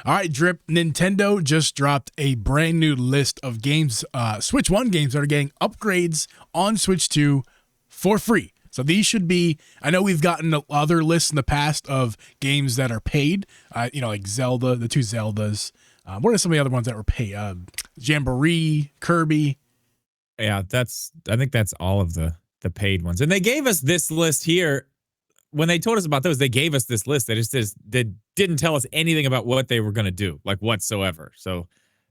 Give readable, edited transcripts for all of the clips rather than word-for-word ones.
All right, Drip. Nintendo just dropped a brand new list of games, Switch 1 games that are getting upgrades on Switch 2 for free. So these should be, I know we've gotten other lists in the past of games that are paid, like Zelda, the two Zeldas. What are some of the other ones that were paid? Jamboree, Kirby. Yeah, I think that's all of the paid ones. And they gave us this list here. When they told us about those, they gave us this list that they didn't tell us anything about what they were going to do, like whatsoever. So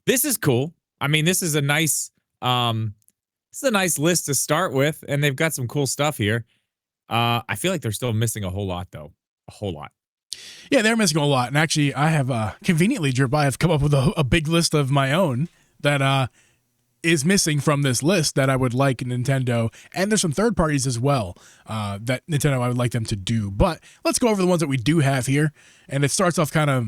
this is cool. I mean, this is a nice list to start with, and they've got some cool stuff here. I feel like they're still missing a whole lot, though. A whole lot. Yeah, they're missing a lot. And actually, I have conveniently, Drip, I have come up with a big list of my own that is missing from this list that I would like Nintendo, and there's some third parties as well that Nintendo I would like them to do. But let's go over the ones that we do have here, and it starts off kind of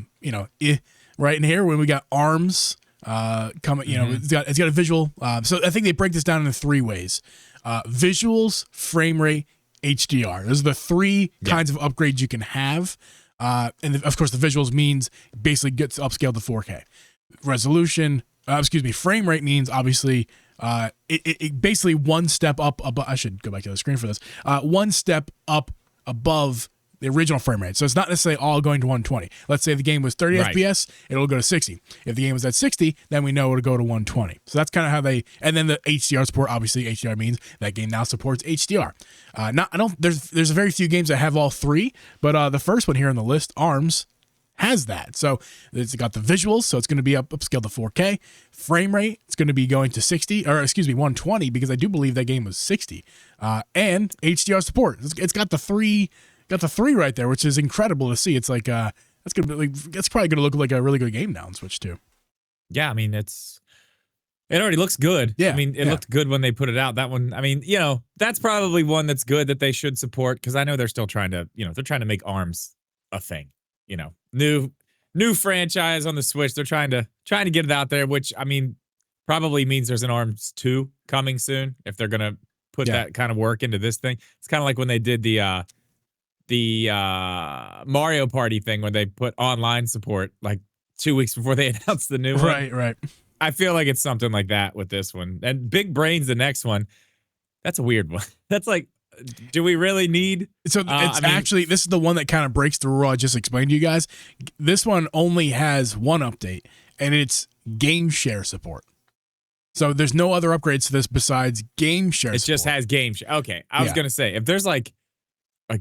right in here when we got ARMS coming. It's got a visual. So I think they break this down into three ways: visuals, frame rate, HDR. Those are the three kinds of upgrades you can have, and of course the visuals means basically gets upscaled to 4K resolution. Frame rate means obviously it basically one step up above. I should go back to the screen for this. One step up above the original frame rate. So it's not necessarily all going to 120. Let's say the game was 30 FPS, it'll go to 60. If the game was at 60, then we know it'll go to 120. So that's kind of how they. And then the HDR support. Obviously, HDR means that game now supports HDR. There's very few games that have all three, but the first one here on the list, ARMS, has that. So it's got the visuals, so it's going to be upscaled to 4K. Frame rate, it's going to be going to 120, because I do believe that game was 60. And HDR support. It's got the three right there, which is incredible to see. It's like that's probably going to look like a really good game now on Switch 2. Yeah, I mean it already looks good. Yeah, I mean it looked good when they put it out. That one, I mean, that's probably one that's good that they should support, because I know they're still trying to, they're trying to make ARMS a thing. New franchise on the Switch. They're trying to get it out there, which I mean probably means there's an ARMS 2 coming soon if they're gonna put that kind of work into this thing. It's kind of like when they did the Mario Party thing, when they put online support like 2 weeks before they announced the new one. Right. I feel like it's something like that with this one. And Big Brain's the next one. That's a weird one. That's like, do we really need? So it's actually, this is the one that kind of breaks the rule I just explained to you guys. This one only has one update, and it's game share support. So there's no other upgrades to this besides game share support. It just has game share. Okay. I was going to say, if there's like,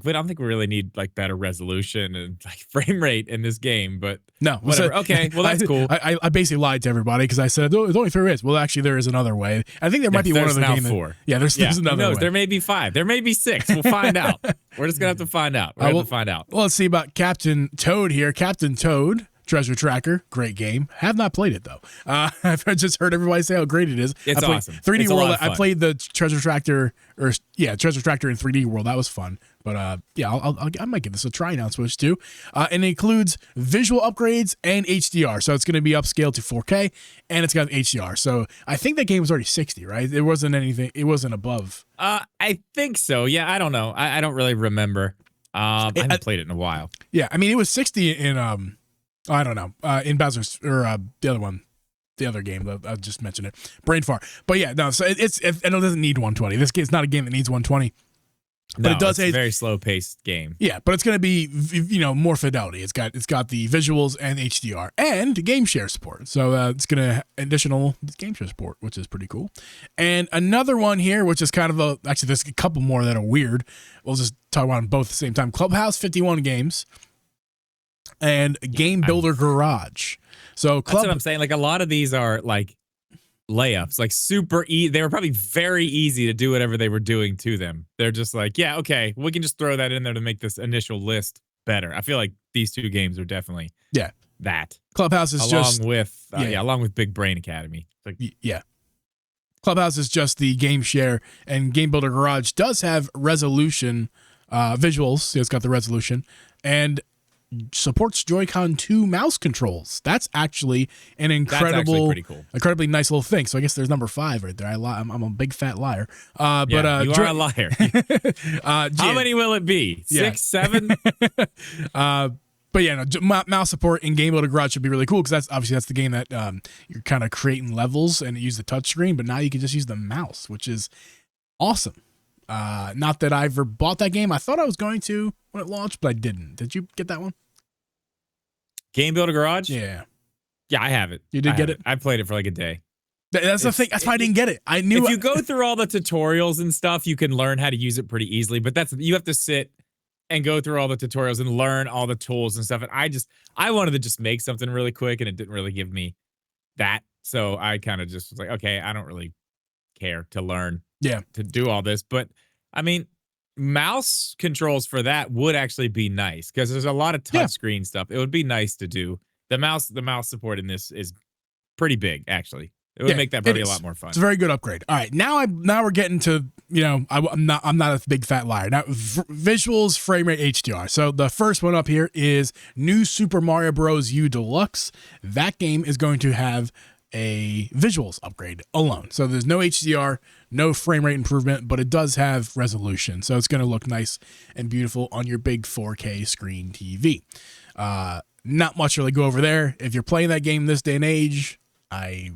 we don't think we really need like better resolution and like frame rate in this game, but no, whatever. Okay, well that's cool. I basically lied to everybody because I said there's only 3 ways. Well, actually, there is another way. I think there might be one other game. 4. There's another way. There may be 5. There may be 6. We'll find out. We're just gonna have to find out. We'll find out. Well, let's see about Captain Toad here. Captain Toad Treasure Tracker, great game. Have not played it though. I've just heard everybody say how great it is. It's awesome. 3D World. I played the Treasure Tractor, Treasure Tractor in 3D World. That was fun. But I might give this a try now. Switch 2, and it includes visual upgrades and HDR. So it's going to be upscaled to 4K, and it's got HDR. So I think that game was already 60, right? It wasn't anything. It wasn't above. I think so. Yeah, I don't know. I don't really remember. I haven't played it in a while. Yeah, I mean it was 60 in I don't know. In Bowser's or the other one, the other game. I just mentioned it, Brain Fart. But yeah, no. So it doesn't need 120. This game is not a game that needs 120. But it does. It's a very slow paced game. Yeah, but it's going to be more fidelity. It's got the visuals and HDR and game share support. So it's going to additional game share support, which is pretty cool. And another one here, which is kind of actually there's a couple more that are weird. We'll just talk about them both at the same time. Clubhouse 51 games. And Game Builder Garage. So that's what I'm saying. Like a lot of these are like layups, like super easy. They were probably very easy to do whatever they were doing to them. They're just like, yeah, okay, we can just throw that in there to make this initial list better. I feel like these 2 games are definitely that. Clubhouse is along with Big Brain Academy. Like, Clubhouse is just the game share, and Game Builder Garage does have resolution visuals. So it's got the resolution and supports Joy-Con 2 mouse controls. That's actually an pretty cool. Incredibly nice little thing. So I guess there's number 5 right there. I'm a big fat liar. You are a liar. How many will it be? 6, 7? But But yeah, no, mouse support in Game Builder Garage should be really cool because that's the game that you're kind of creating levels and use the touchscreen, but now you can just use the mouse, which is awesome. Not that I ever bought that game. I thought I was going to when it launched, but I didn't. Did you get that one? Game Builder Garage? Yeah. Yeah, I have it. You did get it? I played it for like a day. That's the thing. That's why I didn't get it. I knew if you go through all the tutorials and stuff, you can learn how to use it pretty easily. But you have to sit and go through all the tutorials and learn all the tools and stuff. And I wanted to just make something really quick, and it didn't really give me that. So I kind of just was like, okay, I don't really care to learn to do all this. But I mean, mouse controls for that would actually be nice because there's a lot of touchscreen stuff. It would be nice to do. The mouse support in this is pretty big, actually. It would make that probably a lot more fun. It's a very good upgrade. All right, now we're getting to, I'm not a big fat liar. Now visuals, frame rate, HDR. So the first one up here is New Super Mario Bros. U Deluxe. That game is going to have a visuals upgrade alone. So there's no HDR, no frame rate improvement, but it does have resolution. So it's going to look nice and beautiful on your big 4K screen TV. Not much really go over there. If you're playing that game this day and age, I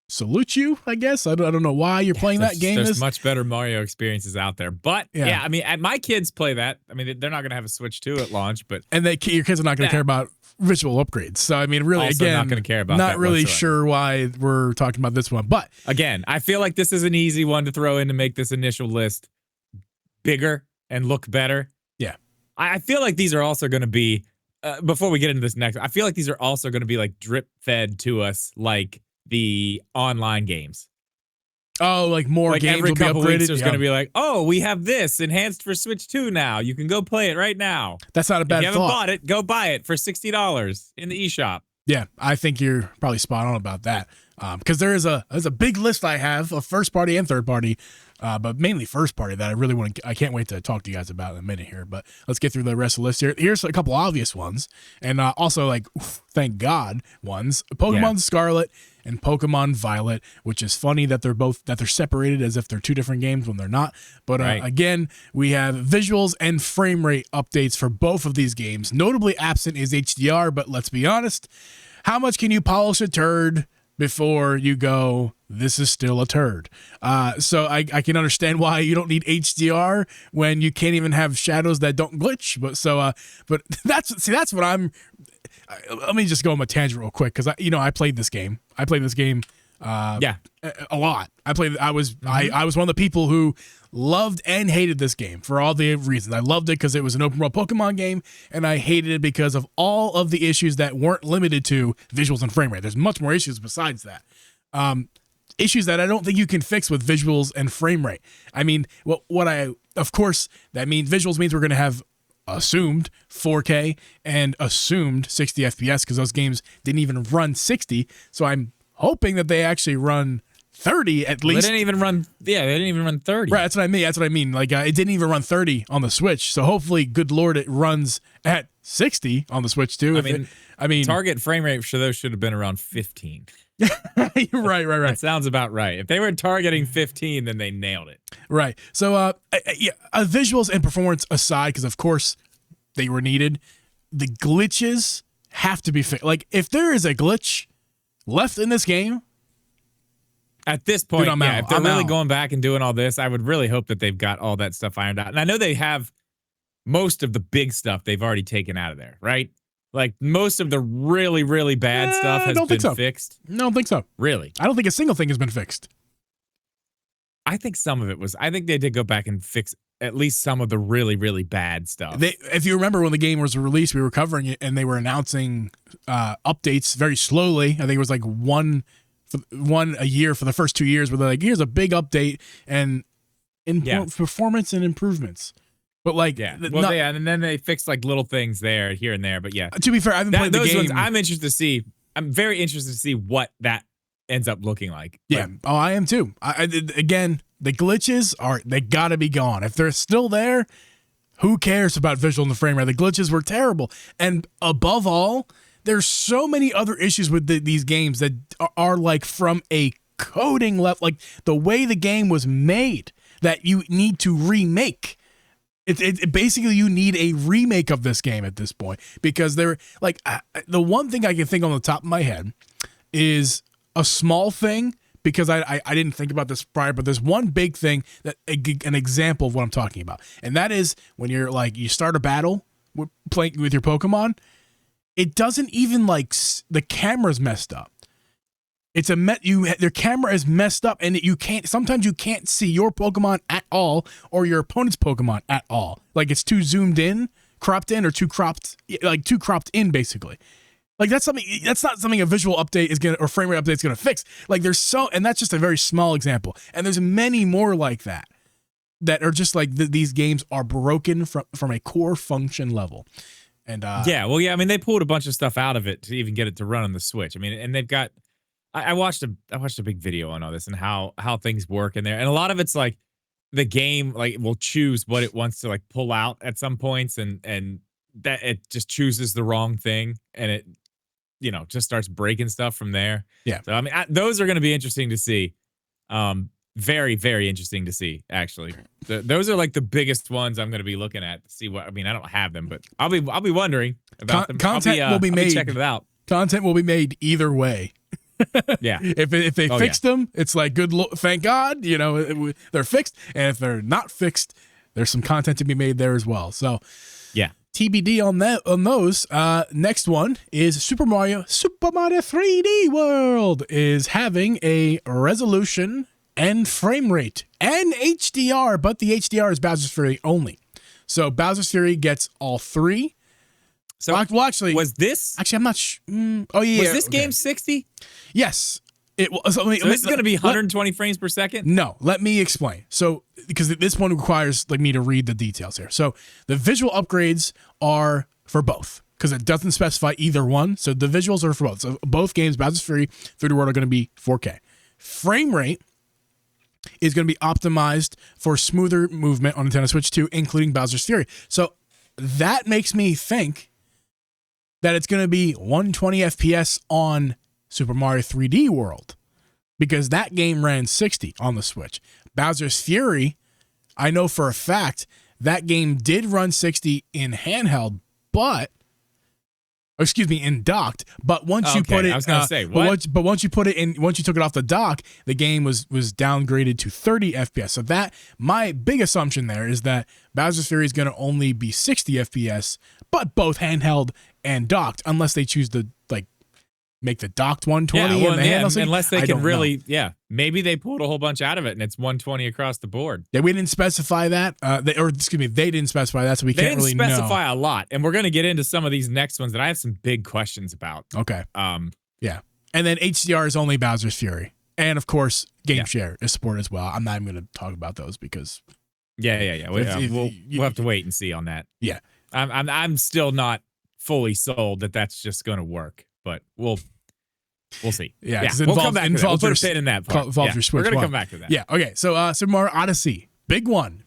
salute you, I guess. I don't know why you're playing that game. There's much better Mario experiences out there. But yeah, I mean, my kids play that. I mean, they're not going to have a Switch 2 at launch, but your kids are not going to care about visual upgrades. So I mean, really, also again, not going to care about not that really whatsoever. sure why we're talking about this one. But again, I feel like this is an easy one to throw in to make this initial list bigger and look better. Yeah. I feel like these are also going to be, before we get into this next, I feel like these are also going to be like drip fed to us like the online games. Oh, like more like games every will be couple upgraded. weeks there's going to be like, oh, we have this enhanced for Switch 2 now. You can go play it right now. That's not a bad thought. If you haven't thought. bought it, go buy it for $60 in the eShop. Yeah, I think you're probably spot on about that. Because there's a big list I have of first party and third party, but mainly first party that I really want to. I can't wait to talk to you guys about in a minute here. But let's get through the rest of the list here. Here's a couple obvious ones, and also like thank God ones: Pokemon Scarlet and Pokemon Violet. Which is funny that they're separated as if they're two different games when they're not. But again, we have visuals and frame rate updates for both of these games. Notably absent is HDR, but let's be honest, how much can you polish a turd before you go, this is still a turd? So I can understand why you don't need HDR when you can't even have shadows that don't glitch. But that's what I'm. Let me just go on a tangent real quick because I played this game. I played this game. A lot. I was one of the people who loved and hated this game for all the reasons. I loved it because it was an open world Pokemon game, and I hated it because of all of the issues that weren't limited to visuals and frame rate. There's much more issues besides that. Issues that I don't think you can fix with visuals and frame rate. I mean, of course, that means visuals means we're going to have assumed 4K and assumed 60 FPS because those games didn't even run 60. So I'm hoping that they actually run 30 at least. They didn't even run 30. Right, that's what I mean. Like it didn't even run 30 on the Switch. So hopefully, good Lord, it runs at 60 on the Switch too. I mean, target frame rate for those should have been around 15. right. That sounds about right. If they were targeting 15, then they nailed it. Right. So, visuals and performance aside, because of course they were needed, the glitches have to be fixed. Like if there is a glitch left in this game, at this point, dude, if they're really going back and doing all this, I would really hope that they've got all that stuff ironed out. And I know they have most of the big stuff they've already taken out of there, right? Like most of the really, really bad stuff has been fixed. I don't think so. Really? I don't think a single thing has been fixed. I think some of it was. I think they did go back and fix at least some of the really, really bad stuff. If you remember when the game was released, we were covering it and they were announcing updates very slowly. I think it was like one a year for the first 2 years where they're like, here's a big update and performance and improvements. But like, and then they fixed like little things here and there. But yeah, to be fair, I haven't played the game. Ones I'm interested to see. I'm very interested to see what that ends up looking like. Yeah. I am too. Again, the glitches they gotta be gone. If they're still there, who cares about visual and the frame rate? The glitches were terrible. And above all, there's so many other issues with these games that are like from a coding level, like the way the game was made that you need to remake. Basically you need a remake of this game at this point, because they're like the one thing I can think on the top of my head is a small thing, because I didn't think about this prior, but there's one big thing that an example of what I'm talking about, and that is when you're like you start a battle playing with your Pokemon, it doesn't even like the camera's messed up. It's their camera is messed up, and sometimes you can't see your Pokemon at all or your opponent's Pokemon at all. Like it's too zoomed in, cropped in, or too cropped in basically. Like that's not something a visual update or frame rate update is gonna fix. Like and that's just a very small example. And there's many more like that are just like these games are broken from a core function level. And I mean, they pulled a bunch of stuff out of it to even get it to run on the Switch. I mean, and they've got. I watched a big video on all this and how things work in there, and a lot of it's like the game like will choose what it wants to like pull out at some points, and that it just chooses the wrong thing, and it just starts breaking stuff from there. Yeah. So I mean, those are going to be interesting to see. Very, very interesting to see. Actually, those are like the biggest ones I'm going to be looking at to see what. I mean, I don't have them, but I'll be wondering about them. Content will be made. Checking it out. Content will be made either way. Yeah. If they fixed them, it's like thank God, they're fixed, and if they're not fixed, there's some content to be made there as well. So, yeah. TBD on those. Next one is Super Mario 3D World is having a resolution and frame rate and HDR, but the HDR is Bowser's Fury only. So Bowser's Fury gets all three. So actually, was this? Actually, I'm not sure. Was this game 60? Yes. It was. So this is going to be 120 frames per second? No, let me explain. So, because this one requires like me to read the details here. So, the visual upgrades are for both, because it doesn't specify either one. So, the visuals are for both. So, both games, Bowser's Fury, 3D World, are going to be 4K. Frame rate is going to be optimized for smoother movement on Nintendo Switch 2, including Bowser's Fury. So, that makes me think that it's going to be 120 FPS on Super Mario 3D World, because that game ran 60 on the Switch. Bowser's Fury, I know for a fact that game did run 60 in handheld, in docked. But once you put it, I was gonna say what? But once you put it in, once you took it off the dock, the game was downgraded to 30 FPS. So that my big assumption there is that Bowser's Fury is going to only be 60 FPS, but both handheld and docked, unless they choose to like make the docked 120 and the handheld. Unless they can really, maybe they pulled a whole bunch out of it and it's 120 across the board. Yeah, we didn't specify that. They didn't specify that, so we can't really know. They didn't specify a lot, and we're going to get into some of these next ones that I have some big questions about. Okay. Yeah, and then HDR is only Bowser's Fury, and of course, Game Share is supported as well. I'm not even going to talk about those because. Yeah. We'll have to wait and see on that. Yeah, I'm still not fully sold that that's just going to work, but we'll see. Yeah, we'll come back to that. We'll put a pin in that part. Your Switch. We're going to come back to that. Yeah, okay. So Super Mario Odyssey, big one.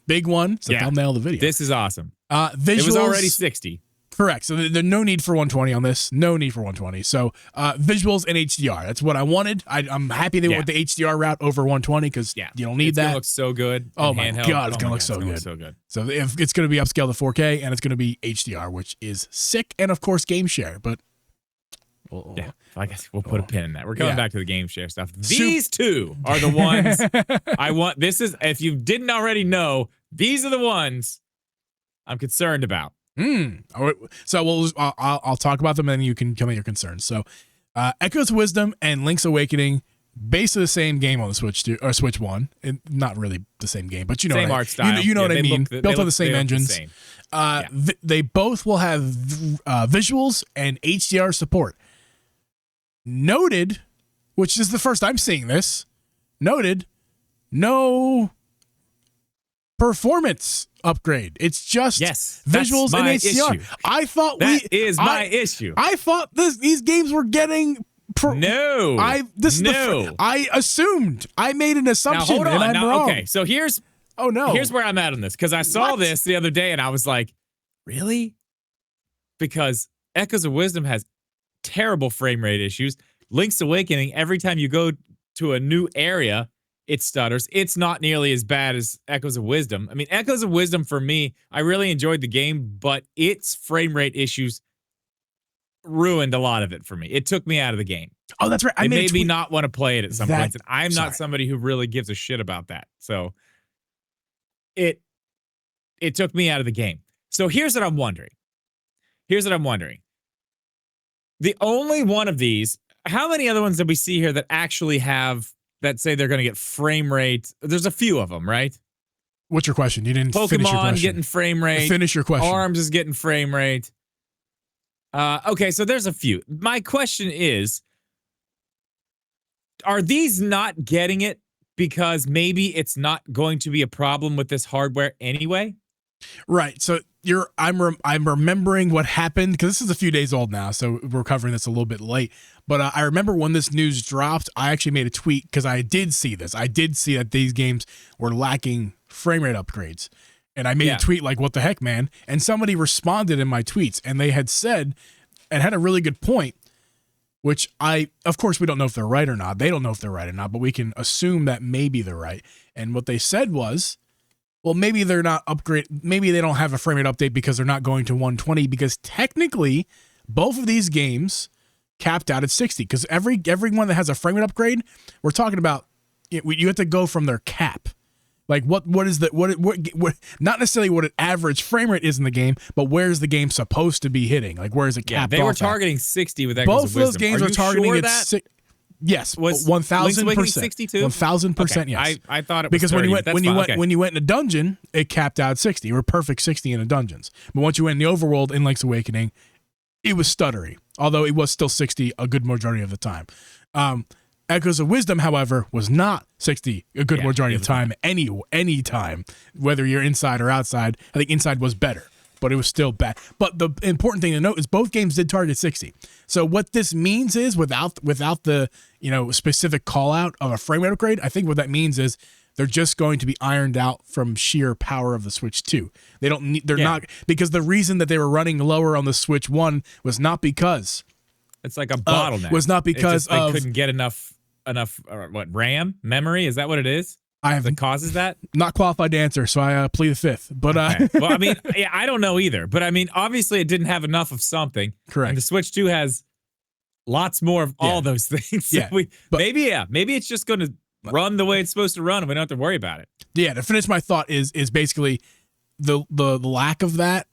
So thumbnail of the video. This is awesome. Visuals, it was already 60. Correct. So there's no need for 120 on this. No need for 120. So visuals and HDR. That's what I wanted. I'm happy they went with the HDR route over 120 because you don't need that. It's going to look so good. Oh my God, it's going to look so good. So if it's going to be upscaled to 4K and it's going to be HDR, which is sick. And of course, Game Share. But I guess we'll put a pin in that. We're coming back to the Game Share stuff. These two are the ones I want. This is, if you didn't already know, these are the ones I'm concerned about. So I'll talk about them and then you can come at your concerns. So Echoes of Wisdom and Link's Awakening, basically the same game on the Switch 2 or Switch 1. And not really the same game, but same art style. You know what I mean. Built on the same engines. They both will have visuals and HDR support. Noted, which is the first I'm seeing this, noted, no performance upgrade. It's just visuals and HDR. Issue. I thought that is my issue. I thought these games were getting I assumed. I made an assumption now, hold on. and I'm wrong. Okay, so here's where I'm at on this, because I saw this the other day and I was like, really? Because Echoes of Wisdom has terrible frame rate issues. Link's Awakening, every time you go to a new area, it stutters. It's not nearly as bad as Echoes of Wisdom. I mean, Echoes of Wisdom for me, I really enjoyed the game, but its frame rate issues ruined a lot of it for me. It took me out of the game. Oh, that's right. It made me not want to play it at some points, and I'm sorry. not somebody who really gives a shit about that. So it took me out of the game. So here's what I'm wondering. The only one of these, how many other ones did we see here that actually have, that say they're going to get frame rate? There's a few of them, right? What's your question? You didn't finish your question. Pokemon getting frame rate. Finish your question. ARMS is getting frame rate. Okay, so there's a few. My question is, are these not getting it because maybe it's not going to be a problem with this hardware anyway? Right. So I'm remembering what happened, because this is a few days old now, so we're covering this a little bit late. But I remember when this news dropped, I actually made a tweet because I did see this. I did see that these games were lacking frame rate upgrades. And I made a tweet like, what the heck, man? And somebody responded in my tweets, and they had said, and had a really good point, which of course, we don't know if they're right or not. They don't know if they're right or not, but we can assume that maybe they're right. And what they said was, well, maybe they're not maybe they don't have a frame rate update because they're not going to 120, because technically both of these games capped out at 60, because every one that has a frame rate upgrade, we're talking about, you have to go from their cap. Like what is what not necessarily what an average frame rate is in the game, but where's the game supposed to be hitting? Like where is it capped? Yeah, they were off targeting 60 with Echoes both of of those Wisdom. games are targeting sure at that 6. Yes, was 1,000%. 62? 1,000%. Yes, I thought it was because 30, when you went in a dungeon, it capped out 60. You were perfect 60 in the dungeons. But once you went in the overworld in Link's Awakening, it was stuttery. Although it was still 60 a good majority of the time. Echoes of Wisdom, however, was not 60 a good majority of the time. Any time, whether you're inside or outside. I think inside was better, but it was still bad. But the important thing to note is both games did target 60. So what this means is, without the specific call out of a frame rate upgrade, I think what that means is they're just going to be ironed out from sheer power of the Switch 2. They don't need. They're not, because the reason that they were running lower on the Switch 1 was not because it's like a bottleneck. Was not because they couldn't get enough RAM memory. Is that what it is? That causes that? Not qualified to answer, so I plead the fifth. But okay. Well, I mean, I don't know either. But I mean, obviously, it didn't have enough of something. Correct. And the Switch 2 has lots more of all those things. So maybe it's just going to run the way it's supposed to run, and we don't have to worry about it. Yeah. To finish my thought is basically the lack of that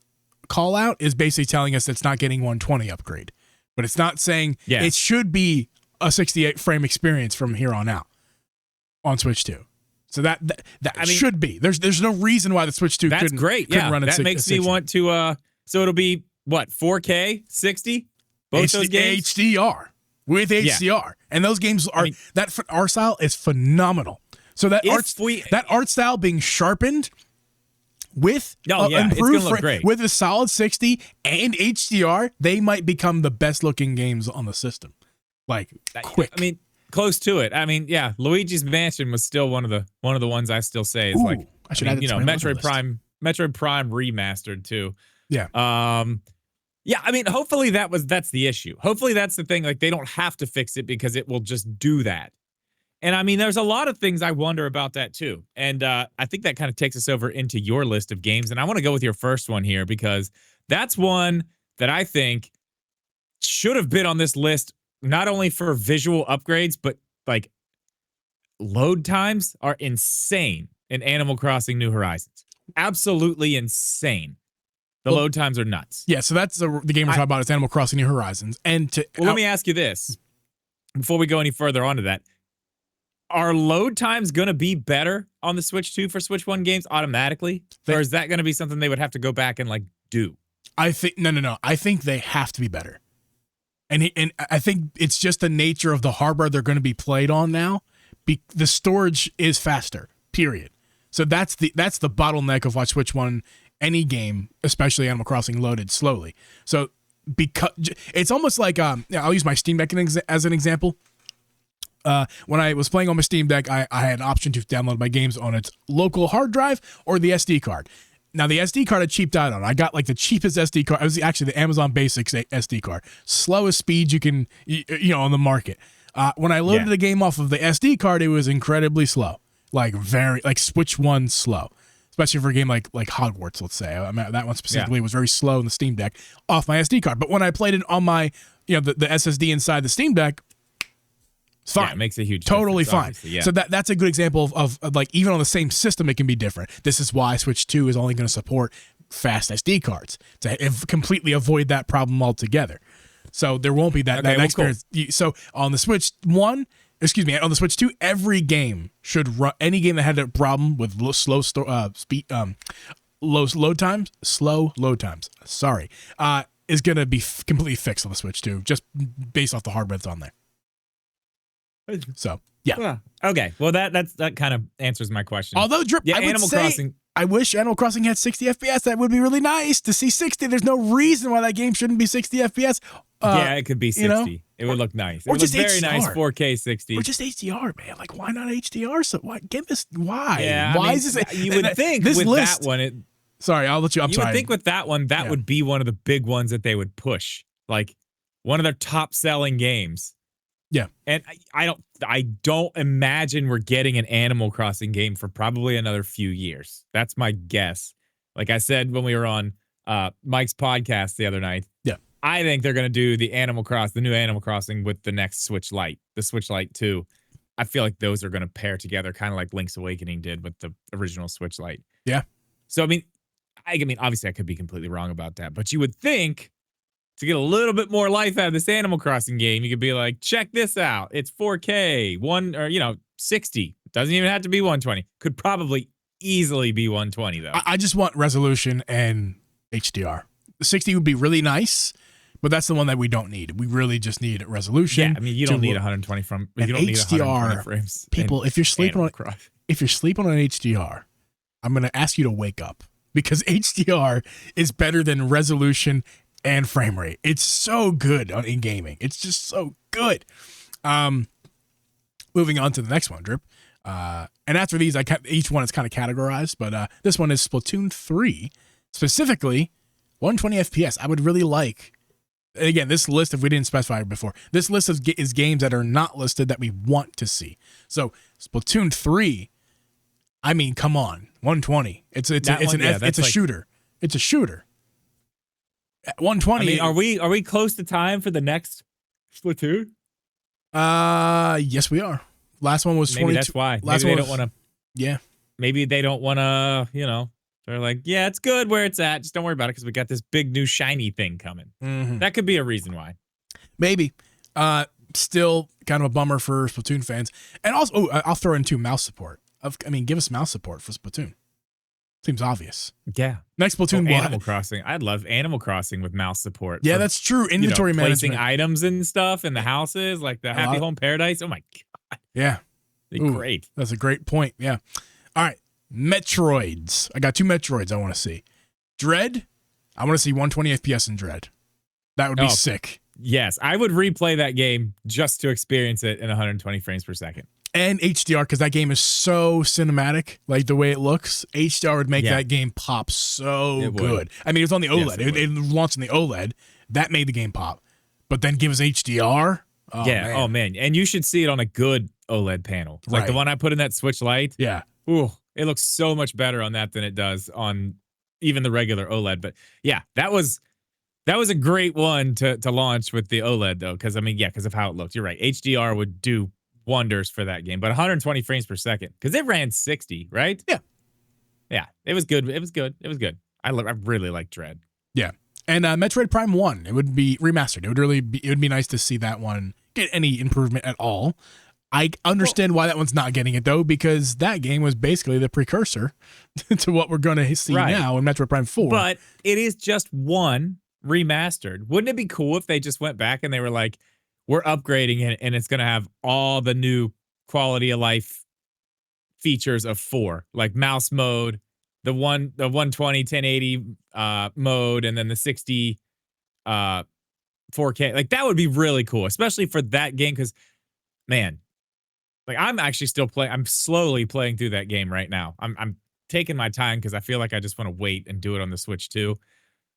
call out is basically telling us it's not getting 120 upgrade, but it's not saying it should be a 68 frame experience from here on out on Switch 2. So that should be. There's no reason why the Switch 2 couldn't run at 60. That makes me want to so it'll be what, 4K 60? Both those games? HDR with HDR. Yeah. And those games are that art style is phenomenal. So that art style being sharpened with improved with a solid 60 and HDR, they might become the best looking games on the system. Quick. I mean, close to it. I mean, yeah, Luigi's Mansion was still one of the ones I still say is I should add it to my Metroid Prime remastered too. Yeah. Yeah, I mean, hopefully that's the issue. Hopefully that's the thing. Like, they don't have to fix it because it will just do that. And I mean, there's a lot of things I wonder about that too. And I think that kind of takes us over into your list of games. And I want to go with your first one here because that's one that I think should have been on this list, not only for visual upgrades, but like load times are insane in Animal Crossing New Horizons. Absolutely insane. The load times are nuts. Yeah, so that's the game we're talking about. It's Animal Crossing New Horizons. And let me ask you this before we go any further onto that. Are load times going to be better on the Switch 2 for Switch 1 games automatically? Or is that going to be something they would have to go back and do? I think no. I think they have to be better. And I think it's just the nature of the hardware they're going to be played on now. The storage is faster, period. So that's the bottleneck of why Switch 1, any game, especially Animal Crossing, loaded slowly. So because it's almost like I'll use my Steam Deck as an example. When I was playing on my Steam Deck, I had an option to download my games on its local hard drive or the SD card. Now, the SD card I cheaped out on. I got the cheapest SD card. It was actually the Amazon Basics SD card. Slowest speed you can, on the market. When I loaded the game off of the SD card, it was incredibly slow. like very like Switch 1 slow, especially for a game like Hogwarts, let's say. I mean, that one specifically was very slow in the Steam Deck off my SD card. But when I played it on my, the SSD inside the Steam Deck, it's fine. Yeah, it makes a huge totally difference, fine. yeah. So that's a good example of like even on the same system, it can be different. This is why Switch 2 is only going to support fast SD cards to completely avoid that problem altogether. So there won't be that experience. Cool. So on the Switch 1, on the Switch 2, every game should run. Any game that had a problem with slow load times, sorry, is going to be completely fixed on the Switch 2, just based off the hardware that's on there. So yeah. Okay. Well, that kind of answers my question. Although Drip, yeah, I would Animal say, Crossing. I wish Animal Crossing had 60 FPS. That would be really nice to see 60. There's no reason why that game shouldn't be 60 FPS. Yeah, it could be 60. It would look nice. It would look very nice 4K 60. Or just HDR, man. Like, why not HDR? So why get this? Why? Yeah, why is this? You would think this with list, that one. Sorry, I'll let you. You would think with that one, that would be one of the big ones that they would push, like one of their top selling games. Yeah, and I don't imagine we're getting an Animal Crossing game for probably another few years. That's my guess. Like I said when we were on Mike's podcast the other night. Yeah, I think they're gonna do the new Animal Crossing with the next Switch Lite, the Switch Lite 2. I feel like those are gonna pair together, kind of like Link's Awakening did with the original Switch Lite. Yeah. So I mean, obviously I could be completely wrong about that, but you would think to get a little bit more life out of this Animal Crossing game, you could be like, check this out. It's 4K, 60. Doesn't even have to be 120. Could probably easily be 120 though. I just want resolution and HDR. The 60 would be really nice, but that's the one that we don't need. We really just need resolution. Yeah, I mean, you don't need 120 from you don't need HDR 120 frames. People, if you're sleeping on an HDR, I'm going to ask you to wake up because HDR is better than resolution and frame rate. It's so good in gaming. It's just so good. Moving on to the next one, Drip. And after these, each one is kind of categorized, but this one is Splatoon 3, specifically 120 FPS. I would really like, again, this list, if we didn't specify it before, this list is games that are not listed that we want to see. So Splatoon 3, I mean, come on, 120. It's a shooter. It's a shooter. At 120. I mean, are we close to time for the next Splatoon? Yes, we are. Last one was 22. Maybe that's why. Maybe they don't want to. Yeah. Maybe they don't want to. They're like, yeah, it's good where it's at. Just don't worry about it because we got this big new shiny thing coming. Mm-hmm. That could be a reason why. Maybe. Still kind of a bummer for Splatoon fans, and also I'll throw in mouse support. Give us mouse support for Splatoon. Seems obvious. Yeah. Next Splatoon. Animal Crossing. I'd love Animal Crossing with mouse support. Yeah, that's true. Inventory placing management. items and stuff in the houses, like the Happy Home Paradise. Oh my god. Yeah. Great. That's a great point. Yeah. All right. Metroids. I got 2 Metroids I want to see. Dread. I want to see 120 FPS in Dread. That would be sick. Yes. I would replay that game just to experience it in 120 frames per second. And HDR, because that game is so cinematic, like the way it looks. HDR would make that game pop so good. I mean, it was on the OLED. Yes, it launched on the OLED. That made the game pop. But then give us HDR. Oh, yeah. Man. Oh, man. And you should see it on a good OLED panel. Like the one I put in that Switch Lite. Yeah. Ooh, it looks so much better on that than it does on even the regular OLED. But yeah, that was a great one to launch with the OLED, though. Because, because of how it looked. You're right. HDR would do wonders for that game, but 120 frames per second because it ran 60, right? Yeah, it was good. I really like Dread. Yeah, and Metroid Prime 1, it would be remastered. It would be nice to see that one get any improvement at all. I understand why that one's not getting it though, because that game was basically the precursor to what we're going to see now in Metroid Prime 4. But it is just one remastered. Wouldn't it be cool if they just went back and they were like, we're upgrading it, and it's going to have all the new quality of life features of 4, like mouse mode, the 120, 1080 mode, and then the 60 4K. Like, that would be really cool, especially for that game, because, man, like, I'm actually still playing. I'm slowly playing through that game right now. I'm taking my time because I feel like I just want to wait and do it on the Switch too.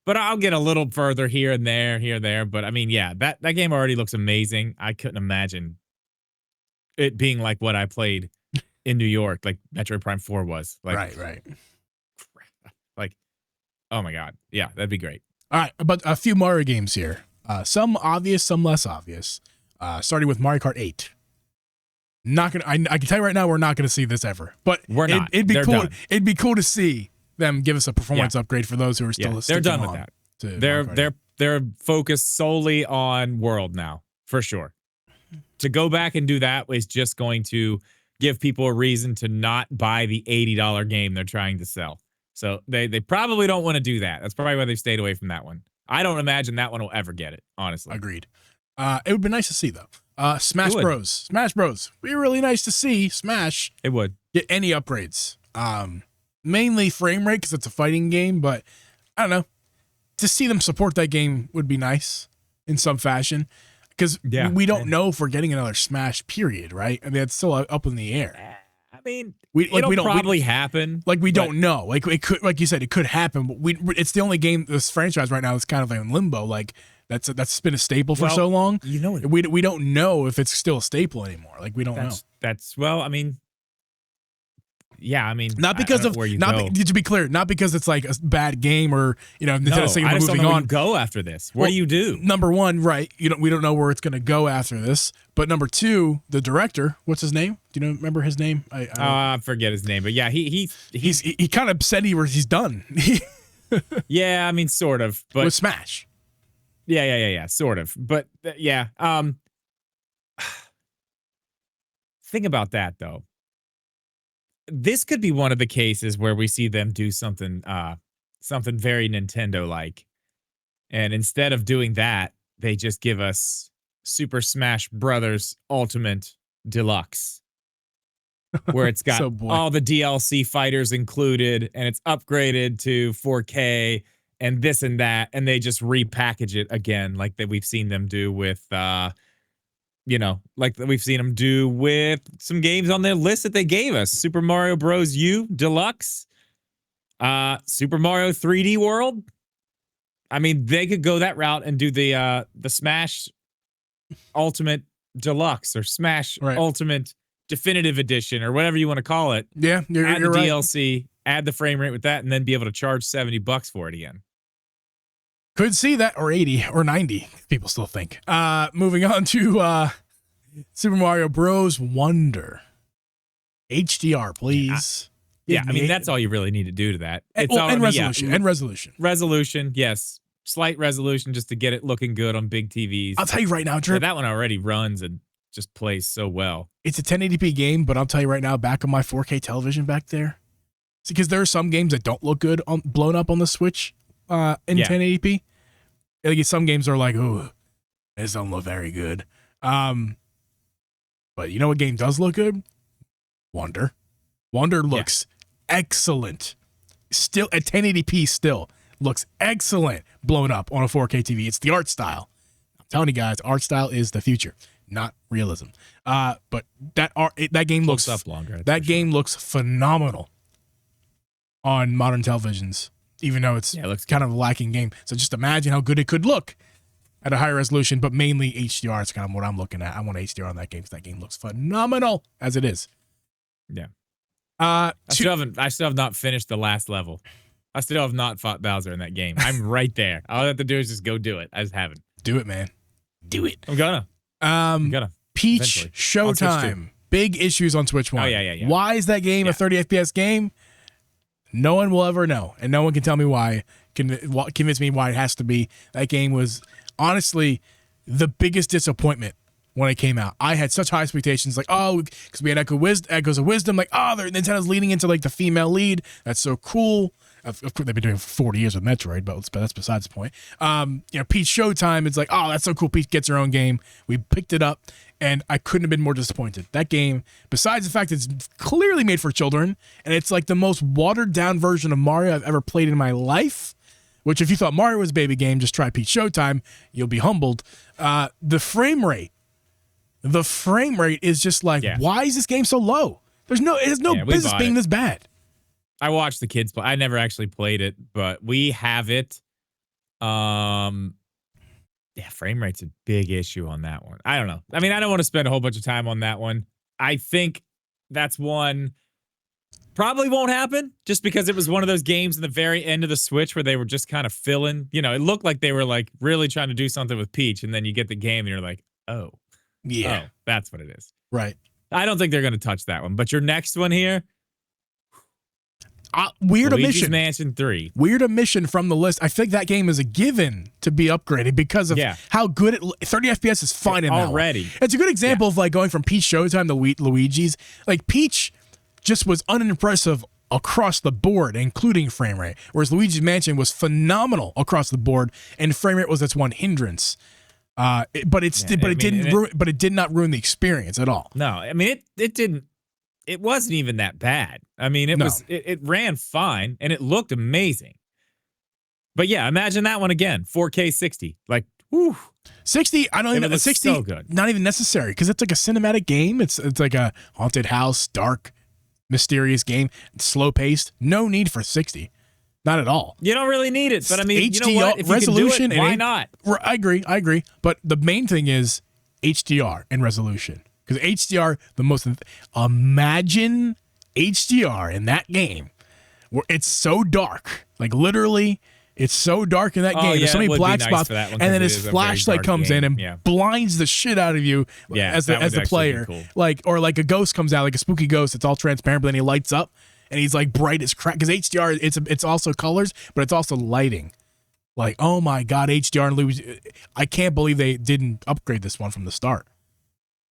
But I'll get a little further here and there. But that game already looks amazing. I couldn't imagine it being like what I played in New York, like Metroid Prime 4 was. Like, right. like, oh my god, yeah, that'd be great. All right, but a few Mario games here. Some obvious, some less obvious. Starting with Mario Kart 8. Not gonna. I can tell you right now, we're not gonna see this ever. But We're not. It'd be They're cool. done. It'd be cool to see them give us a performance upgrade for those who are still. They're done with that. They're focused solely on World now, for sure. To go back and do that is just going to give people a reason to not buy the $80 game they're trying to sell. So they probably don't want to do that. That's probably why they've stayed away from that one. I don't imagine that one will ever get it, honestly. Agreed. It would be nice to see though. Smash Bros. Smash Bros. Be really nice to see Smash. It would get any upgrades. Mainly frame rate because it's a fighting game, but I don't know. To see them support that game would be nice in some fashion because we don't know if we're getting another Smash. Period, right? I mean, it's still up in the air. I mean, it'll probably happen. Like we don't know. Like it could, like you said, it could happen. But it's the only game this franchise right now that's kind of like in limbo. Like that's been a staple for so long. You know, we don't know if it's still a staple anymore. Like we don't know. Well, I mean, yeah, I mean, not because of to be clear, not because it's like a bad game or Nintendo's saying we're moving on. Where you go after this. What do you do? Number one, right? We don't know where it's going to go after this. But number two, the director, what's his name? Do you remember his name? I forget his name, but yeah, he kind of said he's done. Yeah, I mean, sort of, but with Smash. Yeah, sort of, but yeah. Think about that though. This could be one of the cases where we see them do something very Nintendo-like. And instead of doing that, they just give us Super Smash Brothers Ultimate Deluxe, where it's got all the DLC fighters included, and it's upgraded to 4K and this and that, and they just repackage it again, like that we've seen them do with like we've seen them do with some games on their list that they gave us. Super Mario Bros. U Deluxe, Super Mario 3D World. I mean, they could go that route and do the Smash Ultimate Deluxe or Smash Ultimate Definitive Edition or whatever you want to call it. Yeah, you're add the right. DLC, add the frame rate with that, and then be able to charge $70 for it again. Could see that, or 80 or 90. People still think. Moving on to Super Mario Bros. Wonder. HDR, please. Yeah, I mean, that's all you really need to do to that. And resolution. And resolution. Resolution, yes. Slight resolution just to get it looking good on big TVs. I'll tell you right now, Drip. That one already runs and just plays so well. It's a 1080p game, but I'll tell you right now, back on my 4K television back there, because there are some games that don't look good blown up on the Switch in 1080p. Like some games are like, oh, this don't look very good. But you know what game does look good? Wonder. Wonder looks excellent. Still at 1080p still looks excellent blown up on a 4K TV. It's the art style. I'm telling you guys, art style is the future, not realism. But that game looks up longer. That game looks phenomenal on modern televisions, even though it looks kind of a lacking game. So just imagine how good it could look at a higher resolution, but mainly HDR is kind of what I'm looking at. I want HDR on that game because that game looks phenomenal as it is. Yeah. I still have not finished the last level. I still have not fought Bowser in that game. I'm right there. All I have to do is just go do it. I just haven't. Do it, man. Do it. I'm gonna. Peach eventually. Showtime. Big issues on Switch 1. Oh, yeah. Why is that game a 30 FPS game? No one will ever know, and no one can tell me why. Convince me why it has to be. That game was honestly the biggest disappointment when it came out. I had such high expectations, like, oh, because we had Echoes of Wisdom, like, oh, Nintendo's leaning into like the female lead. That's so cool. Of course, they've been doing it for 40 years with Metroid, but that's besides the point. Peach Showtime, it's like, oh, that's so cool. Peach gets her own game. We picked it up, and I couldn't have been more disappointed. That game, besides the fact it's clearly made for children, and it's like the most watered-down version of Mario I've ever played in my life, which if you thought Mario was a baby game, just try Peach Showtime. You'll be humbled. The frame rate is just like, why is this game so low? It has no business being this bad. I watched the kids play. I never actually played it, but we have it. Frame rate's a big issue on that one. I don't know. I mean, I don't want to spend a whole bunch of time on that one. I think that's one probably won't happen just because it was one of those games in the very end of the Switch where they were just kind of filling. It looked like they were like really trying to do something with Peach, and then you get the game and you're like, oh, Yeah. that's what it is. Right. I don't think they're going to touch that one. But your next one here, Weird Luigi's omission. Mansion 3. Weird omission from the list. I think that game is a given to be upgraded because of how good 30 FPS is fine in that already. One. It's a good example of like going from Peach Showtime to Luigi's. Like Peach just was unimpressive across the board, including frame rate, whereas Luigi's Mansion was phenomenal across the board, and frame rate was its one hindrance. But it did not ruin the experience at all. No, I mean it didn't. It wasn't even that bad. I mean, it ran fine and it looked amazing. But yeah, imagine that one again, 4K 60. Like, whew. 60, I don't even 60 so good. Not even necessary because it's like a cinematic game. It's like a haunted house, dark, mysterious game, slow paced. No need for 60. Not at all. You don't really need it, but I mean, HDR, you know what? If resolution, you can do it, why not? I agree. But the main thing is HDR and resolution. Because HDR, imagine HDR in that game where it's so dark. Like literally, it's so dark in that game. Yeah, there's so many black spots. That one, and then his flashlight comes in and blinds the shit out of you as the player. Cool. Or like a ghost comes out, like a spooky ghost. It's all transparent, but then he lights up and he's like bright as crap. Because HDR, it's also colors, but it's also lighting. Like, oh my God, HDR and Luigi. I can't believe they didn't upgrade this one from the start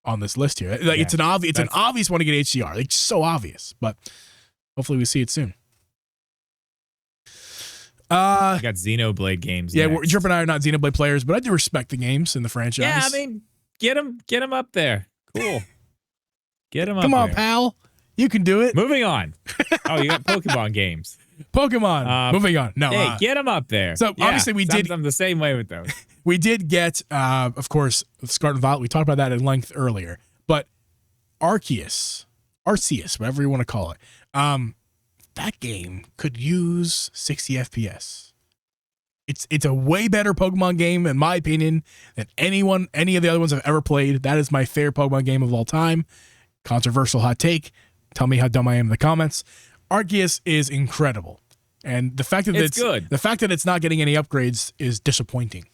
on this list here. Like it's an obvious one to get HDR. Like so obvious, but hopefully we see it soon. I got Xenoblade games. Yeah, next. Drip and I are not Xenoblade players, but I do respect the games in the franchise. Yeah, I mean, get them up there. Cool. Get them up. Come on, there. pal. You can do it. Moving on. Oh, you got Pokemon games. Pokemon. Moving on. No, hey, get them up there. So obviously we did. I'm the same way with those. We did get, of course, Scarlet and Violet. We talked about that at length earlier. But Arceus, whatever you want to call it, that game could use 60 FPS. It's a way better Pokemon game, in my opinion, than any of the other ones I've ever played. That is my favorite Pokemon game of all time. Controversial hot take. Tell me how dumb I am in the comments. Arceus is incredible, and the fact that it's good. The fact that it's not getting any upgrades is disappointing.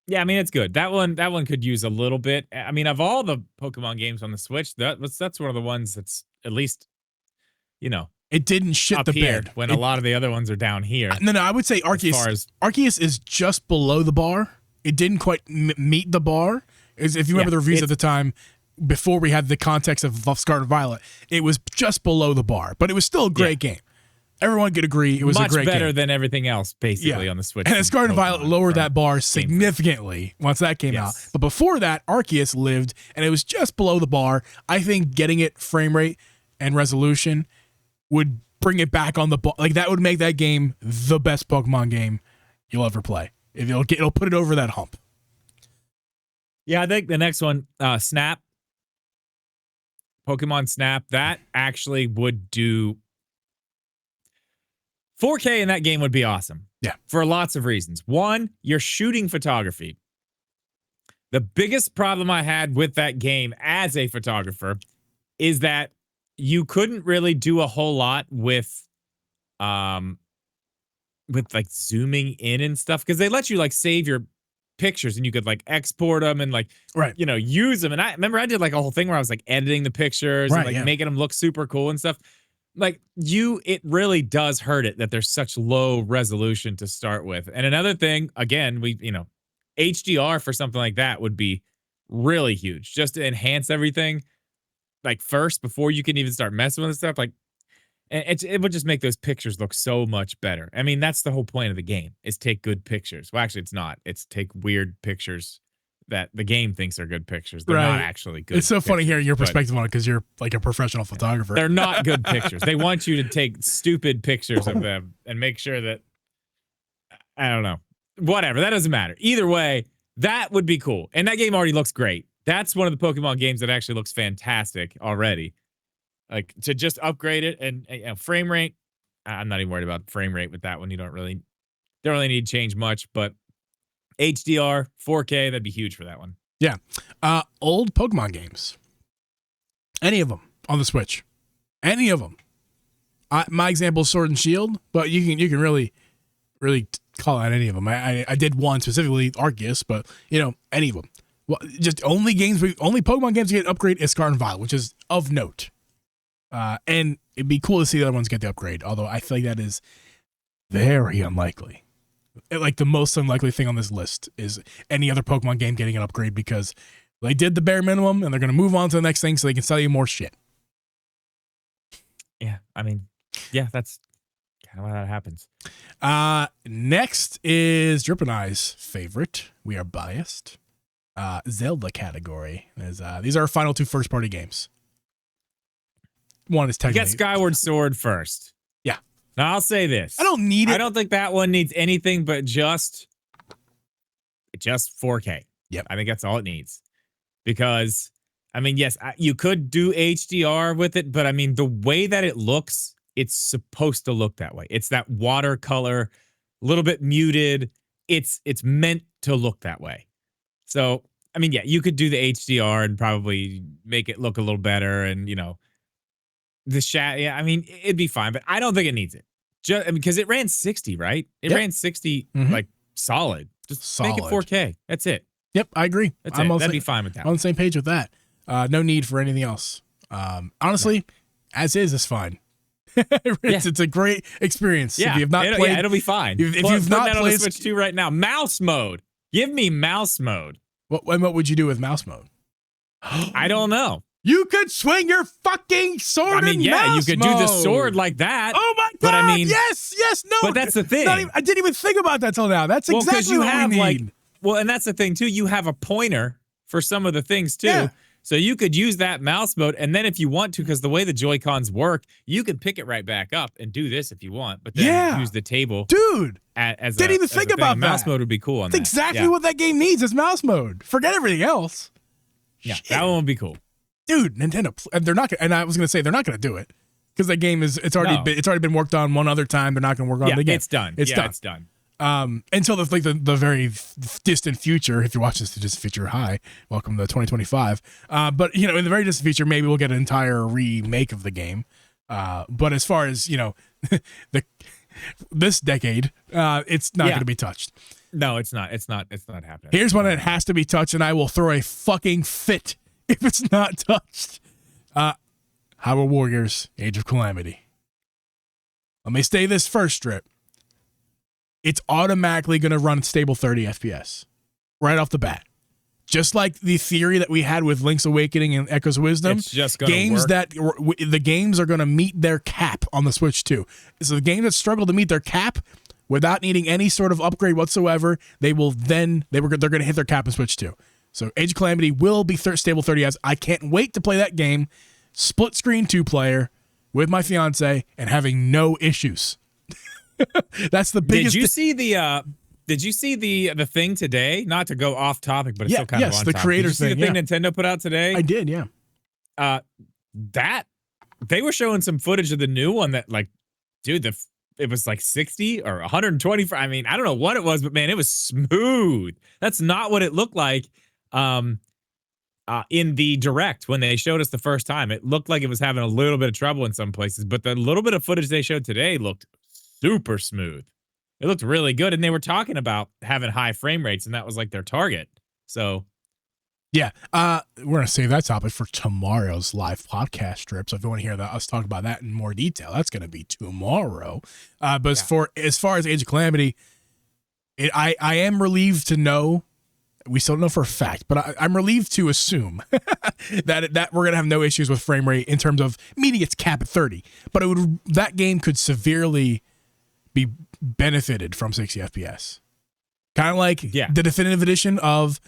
Yeah, I mean it's good. That one could use a little bit. I mean, of all the Pokemon games on the Switch, that's one of the ones that's at least, it didn't shit the bed when a lot of the other ones are down here. No, I would say Arceus is just below the bar. It didn't quite meet the bar. If you remember the reviews at the time, before we had the context of Scarlet and Violet, it was just below the bar, but it was still a great game. Everyone could agree it was a great game. Much better than everything else, basically, on the Switch. And Scarlet and Violet lowered that bar significantly once that came out. But before that, Arceus lived, and it was just below the bar. I think getting it frame rate and resolution would bring it back on the bar. Like, that would make that game the best Pokemon game you'll ever play. It'll put it over that hump. Yeah, I think the next one, Snap. Pokemon Snap, that actually would do 4K in that game would be awesome. Yeah. For lots of reasons. One, you're shooting photography. The biggest problem I had with that game as a photographer is that you couldn't really do a whole lot with like zooming in and stuff, because they let you like save your pictures and you could like export them and like use them. And I remember I did like a whole thing where I was like editing the pictures and like making them look super cool and stuff. Like it really does hurt it that there's such low resolution to start with. And another thing, again, HDR for something like that would be really huge just to enhance everything. Like first, before you can even start messing with stuff, like it would just make those pictures look so much better. I mean, that's the whole point of the game, is take good pictures. Well, actually, it's not. It's take weird pictures that the game thinks are good pictures. They're not actually good. It's so funny hearing your but perspective on it because you're like a professional photographer. They're not good pictures. They want you to take stupid pictures of them and make sure that, I don't know, whatever. That doesn't matter. Either way, that would be cool. And that game already looks great. That's one of the Pokemon games that actually looks fantastic already. Like, to just upgrade it and frame rate, I'm not even worried about frame rate with that one. You don't really need to change much, but HDR, 4K, that'd be huge for that one. Yeah. Old Pokemon games. Any of them on the Switch. Any of them. My example is Sword and Shield, but you can really call out any of them. I did one specifically, Arceus, but any of them. Well, just only Pokemon games get an upgrade is Scarlet and Violet, which is of note. And it'd be cool to see the other ones get the upgrade, although I feel like that is very unlikely. Like the most unlikely thing on this list is any other Pokemon game getting an upgrade because they did the bare minimum and they're going to move on to the next thing so they can sell you more shit. Yeah, I mean, yeah, that's kind of how that happens. Next is Drip and I's favorite. We are biased. Zelda category. These are our final 2 first-party games. One is technically... Get Skyward Sword first. Yeah. Now, I'll say this. I don't need it. I don't think that one needs anything but just 4K. Yep. I think that's all it needs. Because, I mean, yes, you could do HDR with it, but I mean, the way that it looks, it's supposed to look that way. It's that watercolor, a little bit muted. It's meant to look that way. So, I mean, yeah, you could do the HDR and probably make it look a little better and, the chat. Yeah, I mean, it'd be fine, but I don't think it needs it. Just because it ran 60, right? It ran 60 like solid. Just solid. Make it 4K. That's it. Yep, I agree. That'd be fine with that. On the same page with that. No need for anything else. Honestly, as is fine. It's a great experience. Yeah, if you have not played, it'll be fine. If you've not that played on the Switch 2 right now, mouse mode. Give me mouse mode. What would you do with mouse mode? I don't know. You could swing your fucking sword. I mean, yeah, you could do the sword like that. Oh my god! But I mean, yes, no. But that's the thing. I didn't even think about that till now. That's exactly what we need. And that's the thing too. You have a pointer for some of the things too. Yeah. So you could use that mouse mode, and then if you want to, because the way the Joy-Cons work, you can pick it right back up and do this if you want. But then use the table, dude. Didn't even think about that. Mouse mode would be cool on that. That's exactly what that game needs is mouse mode. Forget everything else. Yeah, that one would be cool. Dude, Nintendo, they're not gonna, and I was gonna say they're not gonna do it because that game it's already been worked on one other time. They're not gonna work on it again. It's done. It's done. Until the very distant future, if you watch this to distant future, hi, welcome to 2025. But in the very distant future, maybe we'll get an entire remake of the game. But as far as this decade, it's not going to be touched. No, it's not. It's not happening. Here's one that has to be touched, and I will throw a fucking fit if it's not touched. Hyrule Warriors: Age of Calamity. Let me say this first, Strip. It's automatically going to run stable 30 FPS right off the bat. Just like the theory that we had with Link's Awakening and Echoes of Wisdom, it's just going to work. The games are going to meet their cap on the Switch too. So the games that struggle to meet their cap without needing any sort of upgrade whatsoever, they're going to hit their cap in Switch 2. So Age of Calamity will be stable 30 FPS. I can't wait to play that game, split screen 2-player with my fiance and having no issues. That's the biggest. Did you see the thing today? Not to go off topic, but it's still kind of on the topic. creator Did you see thing. The thing Nintendo put out today? I did, yeah. That they were showing some footage of the new one that, like, dude, it was like 60 or 120. I mean, I don't know what it was, but man, it was smooth. That's not what it looked like. In the direct when they showed us the first time, it looked like it was having a little bit of trouble in some places, but the little bit of footage they showed today looked super smooth. It looked really good, and they were talking about having high frame rates, and that was like their target. So, yeah, we're gonna save that topic for tomorrow's live podcast strip. So if you want to hear us talk about that in more detail, that's gonna be tomorrow. But as far as Age of Calamity, I am relieved to know. We still don't know for a fact, but I'm relieved to assume that we're gonna have no issues with frame rate in terms of meeting its cap at 30. But that game could severely be benefited from 60 FPS, kind of like the definitive edition of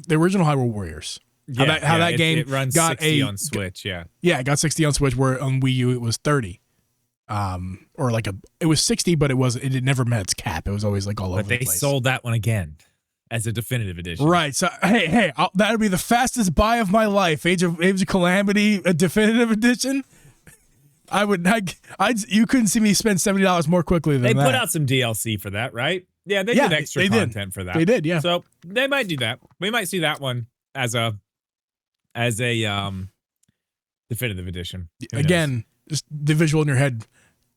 the original Hyrule Warriors. How that game it runs got 60 on Switch. Yeah, it got 60 on Switch, where on Wii U it was 30. Or like it was 60, but it never met its cap. It was always like all over the place. But they sold that one again as a definitive edition. Right. So hey, that would be the fastest buy of my life. Age of Calamity, a definitive edition. You couldn't see me spend $70 more quickly than that. They put out some DLC for that, right? Yeah, they did extra content for that. They did, yeah. So they might do that. We might see that one as a definitive edition. Who knows? Again, just the visual in your head.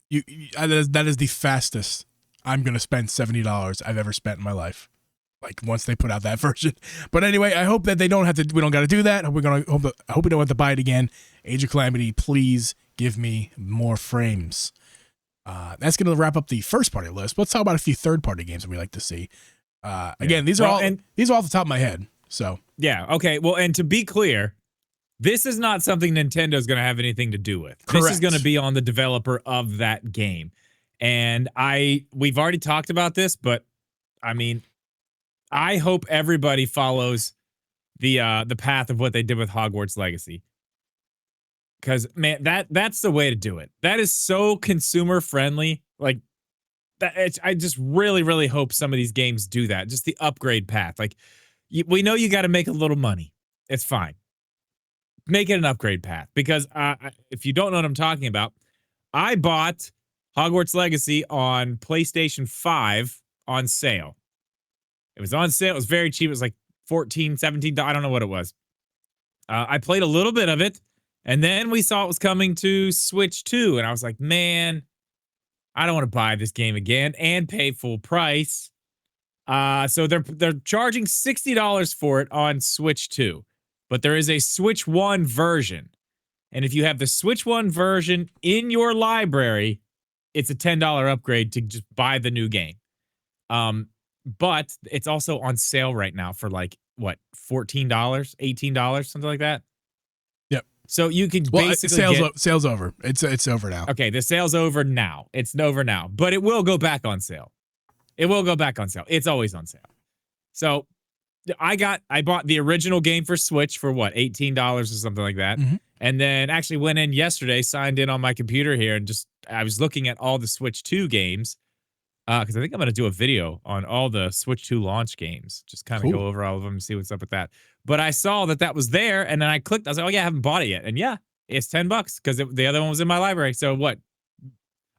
That is the fastest I'm going to spend $70 I've ever spent in my life. Like once they put out that version. But anyway, I hope that we don't got to do that. I hope we don't have to buy it again. Age of Calamity, please give me more frames. That's going to wrap up the first party list. Let's talk about a few third party games that we like to see. Again, these are all off the top of my head. So yeah, okay. Well, and to be clear, this is not something Nintendo's going to have anything to do with. Correct. This is going to be on the developer of that game. And we've already talked about this, but I mean, I hope everybody follows the path of what they did with Hogwarts Legacy. Because man, that's the way to do it. That is so consumer friendly. Like I just really, really hope some of these games do that. Just the upgrade path. Like we know you got to make a little money. It's fine. Make it an upgrade path. Because if you don't know what I'm talking about, I bought Hogwarts Legacy on PlayStation 5 on sale. It was on sale. It was very cheap. It was like $14, $17. I don't know what it was. I played a little bit of it. And then we saw it was coming to Switch 2. And I was like, man, I don't want to buy this game again and pay full price. So they're charging $60 for it on Switch 2. But there is a Switch 1 version. And if you have the Switch 1 version in your library, it's a $10 upgrade to just buy the new game. But it's also on sale right now for like, what, $14, $18, something like that? Yep. So you can basically sale's over. It's over now. Okay, the sale's over now. It's over now. But it will go back on sale. It will go back on sale. It's always on sale. So I bought the original game for Switch for what, $18 or something like that. Mm-hmm. And then actually went in yesterday, signed in on my computer here, and I was looking at all the Switch 2 games. Because I think I'm going to do a video on all the Switch 2 launch games. Just kind of go over all of them and see what's up with that. But I saw that was there, and then I clicked. I was like, oh, yeah, I haven't bought it yet. And yeah, it's $10 because the other one was in my library. So what?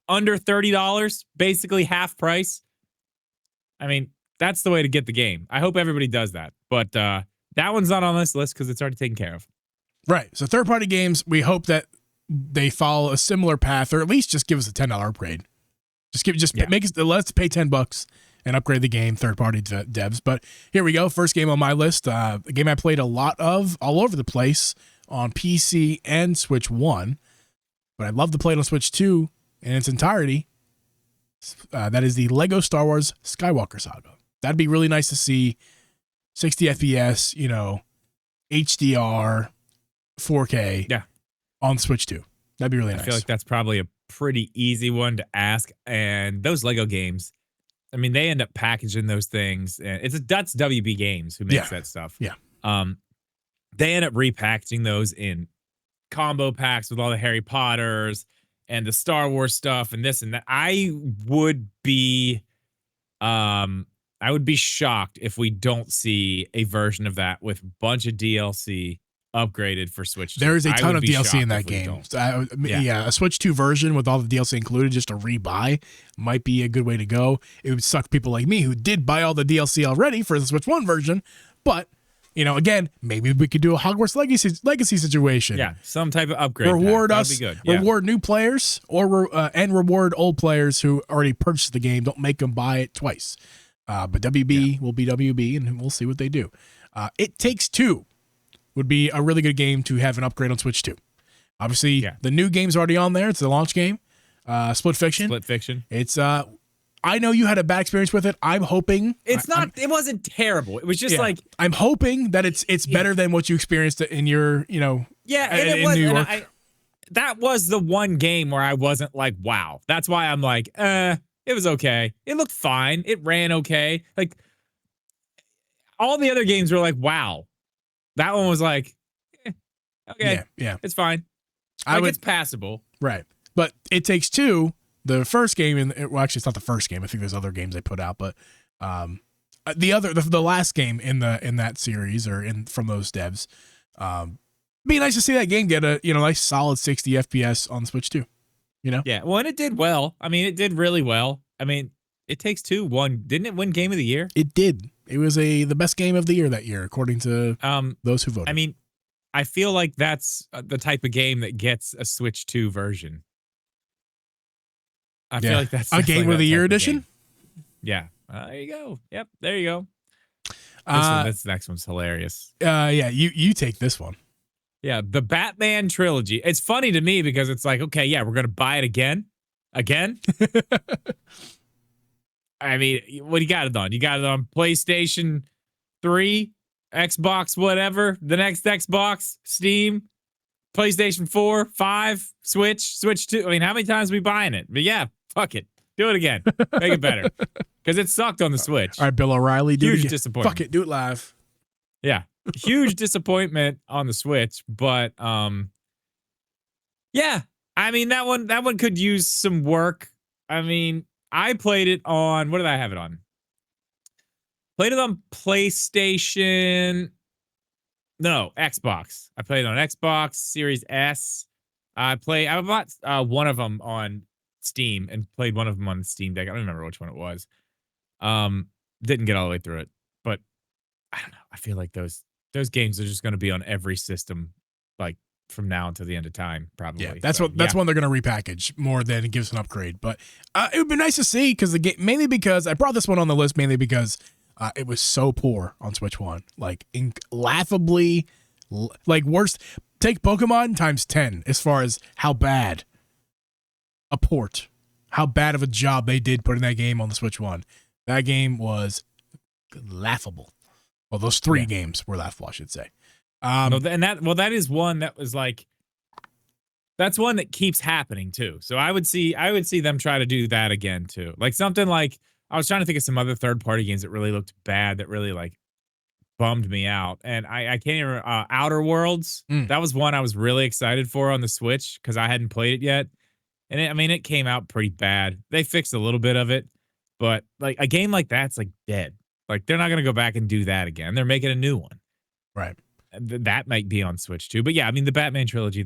Under $30, basically half price. I mean, that's the way to get the game. I hope everybody does that. But that one's not on this list because it's already taken care of. Right. So third-party games, we hope that they follow a similar path, or at least just give us a $10 upgrade. Make us, let's pay $10 and upgrade the game, third-party devs. But here we go. First game on my list, a game I played a lot of all over the place on PC and Switch 1, but I'd love to play it on Switch 2 in its entirety. That is the Lego Star Wars Skywalker Saga. That'd be really nice to see. 60 FPS, HDR, 4K on Switch 2. That'd be really nice. I feel like that's probably a pretty easy one to ask. And those Lego games, I mean, they end up packaging those things. And that's WB Games who makes that stuff. Yeah. They end up repackaging those in combo packs with all the Harry Potters and the Star Wars stuff and this and that. I would be shocked if we don't see a version of that with a bunch of DLC upgraded for Switch 2. There is a ton of DLC in that game. A Switch 2 version with all the DLC included, just a rebuy, might be a good way to go. It would suck people like me who did buy all the DLC already for the Switch 1 version, but again, maybe we could do a Hogwarts Legacy situation. Yeah, some type of upgrade. Reward pack. us, That'd be good. Reward new players, or and reward old players who already purchased the game. Don't make them buy it twice. But WB will be WB, and we'll see what they do. It Takes Two would be a really good game to have an upgrade on Switch 2. Obviously, the new game's already on there. It's the launch game. Split Fiction. It's I know you had a bad experience with it. I'm hoping it wasn't terrible. It was just like I'm hoping that it's better than what you experienced in your and it was. New York. That was the one game where I wasn't like, wow. That's why I'm like, it was okay. It looked fine. It ran okay. Like all the other games were like, wow. That one was like, okay, it's fine. It's passable. Right. But It Takes Two, the first game, actually, it's not the first game. I think there's other games they put out, but the last game in that series from those devs, be nice to see that game get a nice solid 60 FPS on Switch 2. Yeah. Well, and it did well. I mean, it did really well. I mean, It Takes Two didn't it win Game of the Year? It did. It was the best game of the year that year, according to those who voted. I mean, I feel like that's the type of game that gets a Switch 2 version. I feel like that's a definitely game of that the year type of edition. game. Yeah. There you go. Yep. There you go. This next one's hilarious. Yeah, you take this one. Yeah, the Batman trilogy. It's funny to me because it's like, okay, yeah, we're gonna buy it again. Again? I mean, what do you got it on? You got it on PlayStation 3, Xbox, whatever, the next Xbox, Steam, PlayStation 4, 5, Switch 2. I mean, how many times are we buying it? But yeah, fuck it. Do it again. Make it better. Because it sucked on the Switch. All right, Bill O'Reilly, do it Huge again. disappointment. Fuck it, do it live. Yeah. Huge disappointment on the Switch, but yeah. I mean, that one could use some work. I mean, I played it on, what did I have it on? Played it on PlayStation. No, Xbox. I played it on Xbox Series S. I bought one of them on Steam and played one of them on Steam Deck. I don't remember which one it was. Didn't get all the way through it, but I don't know. I feel like those games are just going to be on every system, like from now until the end of time, probably. Yeah, that's one they're going to repackage more than it gives an upgrade. But it would be nice to see because the game, mainly because I brought this one on the list mainly because it was so poor on Switch 1, like laughably, like worst. Take Pokemon times 10 as far as how bad a port, how bad of a job they did putting that game on the Switch 1. That game was laughable. Well, those three games were laughable, I should say. That is one that was like, that's one that keeps happening too. So I would see them try to do that again too. Like something like, I was trying to think of some other third-party games that really looked bad, that really like bummed me out. And I can't even, Outer Worlds. That was one I was really excited for on the Switch because I hadn't played it yet. And it came out pretty bad. They fixed a little bit of it, but like a game like that's like dead. Like they're not going to go back and do that again. They're making a new one. Right. That might be on Switch too. But yeah, I mean the Batman trilogy,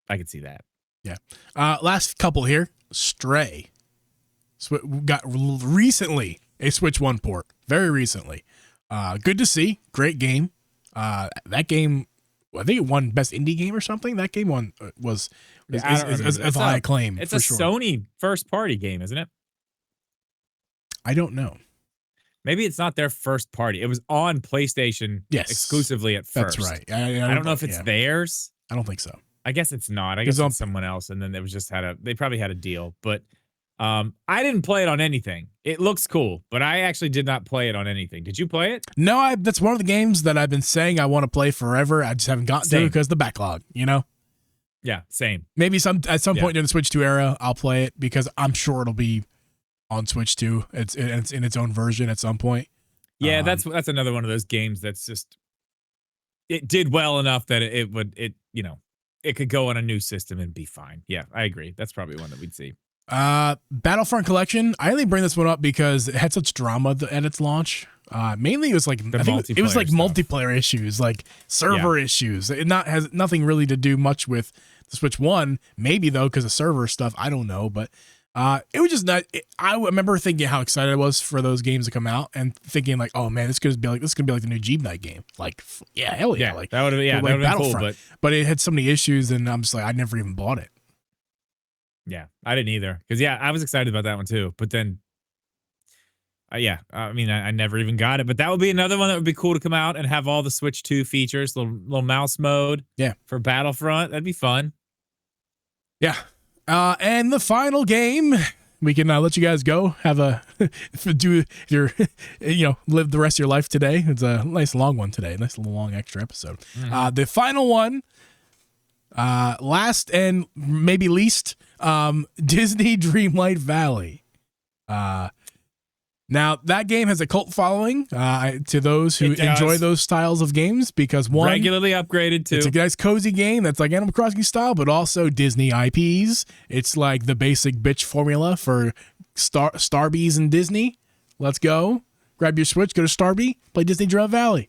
I could see that. Yeah. Last couple here. Stray. Got recently a Switch 1 port. Very recently. Good to see. Great game. That game, I think it won Best Indie Game or something. That game was high acclaim. It's a sure. Sony first party game, isn't it? I don't know. Maybe it's not their first party. It was on PlayStation exclusively at first. That's right. I don't know if it's theirs. I don't think so. I guess it's not. I guess it's someone else, and then it was just they probably had a deal. But I didn't play it on anything. It looks cool, but I actually did not play it on anything. Did you play it? No, that's one of the games that I've been saying I want to play forever. I just haven't gotten to because the backlog, you know? Yeah, same. Maybe at some point in the Switch 2 era, I'll play it because I'm sure it'll be on Switch 2. It's in its own version at some point. Yeah, that's another one of those games that's just, it did well enough that it could go on a new system and be fine. Yeah, I agree. That's probably one that we'd see. Battlefront Collection. I only bring this one up because it had such drama at its launch. Mainly it was like multiplayer issues, like server issues. It has nothing really to do much with the Switch 1. Maybe though, because of server stuff. I don't know, but it was just not. I remember thinking how excited I was for those games to come out, and thinking like, oh man, this could be like the new Jeep Knight game. Like, yeah, hell yeah, like that would have been cool. But it had so many issues, and I'm just like, I never even bought it. Yeah, I didn't either. Because I was excited about that one too. But then, I mean, I never even got it. But that would be another one that would be cool to come out and have all the Switch 2 features, little mouse mode. Yeah, for Battlefront, that'd be fun. Yeah. And the final game, we can let you guys go. Have live the rest of your life today. It's a nice long one today. Nice little long extra episode. Mm-hmm. The final one, last and maybe least, Disney Dreamlight Valley. Now that game has a cult following to those who enjoy those styles of games because one, regularly upgraded too. It's a nice cozy game that's like Animal Crossing style, but also Disney IPs. It's like the basic bitch formula for Starbies and Disney. Let's go. Grab your Switch, go to Starbie, play Disney Dreamlight Valley,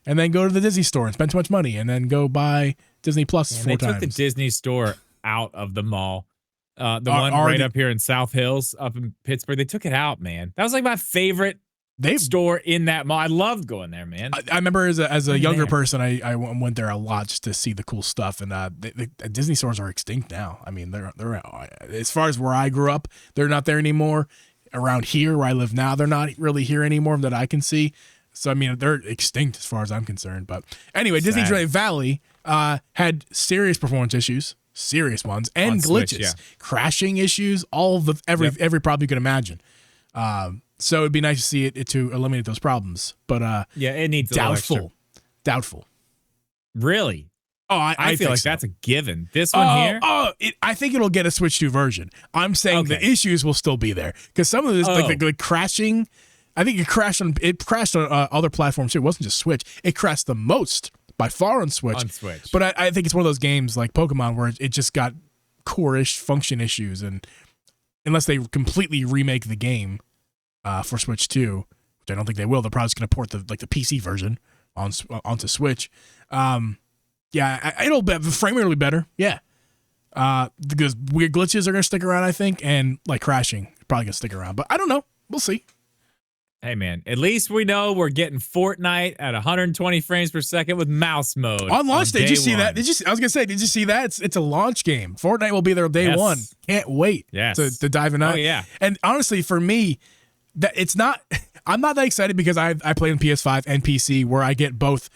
and then go to the Disney store and spend too much money, and then go buy Disney Plus 4 times. They took the Disney store out of the mall. One right up here in South Hills, up in Pittsburgh, they took it out, man. That was like my favorite They store in that mall. I loved going there, man. I remember as a younger there. person, I went there a lot just to see the cool stuff. And the Disney stores are extinct now. I mean, they're as far as where I grew up, they're not there anymore. Around here where I live now, they're not really here anymore that I can see. So I mean, they're extinct as far as I'm concerned. But anyway, Disney Dreamlight Valley had serious performance issues, serious ones, and On glitches, Switch, yeah. crashing issues, all of the every problem you could imagine. So it'd be nice to see it to eliminate those problems. But yeah, it needs doubtful. Really? Oh, I feel think like so. that's a given. This one here? I think it'll get a Switch 2 version. I'm saying the issues will still be there because some of this, like the crashing, I think it crashed on other platforms too. It wasn't just Switch. It crashed the most by far on Switch. But I think it's one of those games like Pokemon where it just got core-ish function issues, and unless they completely remake the game for Switch 2, which I don't think they will, they're probably just going to port the PC version onto Switch. Yeah, it'll be the frame rate will be better. Yeah, because weird glitches are gonna stick around, I think, and like crashing probably gonna stick around. But I don't know. We'll see. Hey man, at least we know we're getting Fortnite at 120 frames per second with mouse mode on launch day. Did you see one. that? I was gonna say, did you see that? It's a launch game. Fortnite will be there day one. Can't wait. To dive in. Oh yeah. And honestly, for me, that it's not. I'm not that excited because I play on PS5 and PC where I get both.